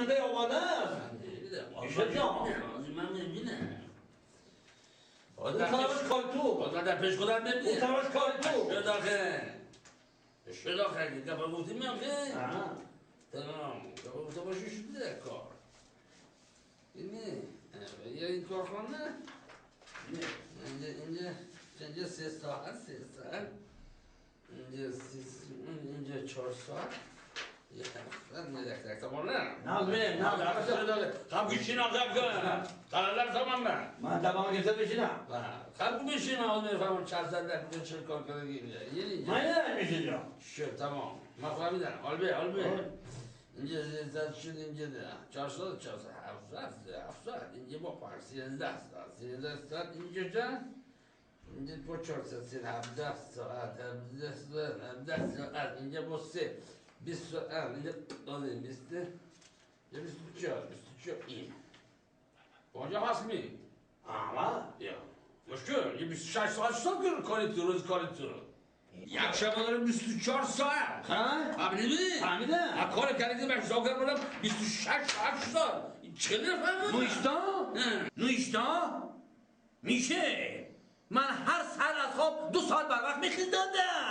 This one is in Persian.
بیننده آماده است. میشه جان من میبینم اون کار تو باید در پیش خودم ببینم اون کار تو شد آخه که گفت گفتیم میامخه تمام گفت باشی شده کار اینه این کارخانه اینجا 3 ساعت اینجا 4 ساعت یه خمسه تمام نه خب بشین آزم کنم قرار تمام من تمام گفته بشینم خب بشین آزم میفهمم چند ساعت در چه کار کنه من نمیشه جا شد تمام من فهمیدم آلبه اینجا زیاد شد اینجا 400 700 اینجا با پاک 13 ساعت اینجا جان اینجا با 400 17 ساعت اینجا با 20 ساعت اینجا دادیم 20 یا 24 این اونجا هست می یا مشکل یه 26 ساعت کنید تو روز کنید تو یک شب داره 24 ساعت فهمیدم کار کردیم من حساب کردم 26 ساعت چه نفهمم نوشتا میشه من هر سر از خواب 2 ساعت بر وقت میخیزدم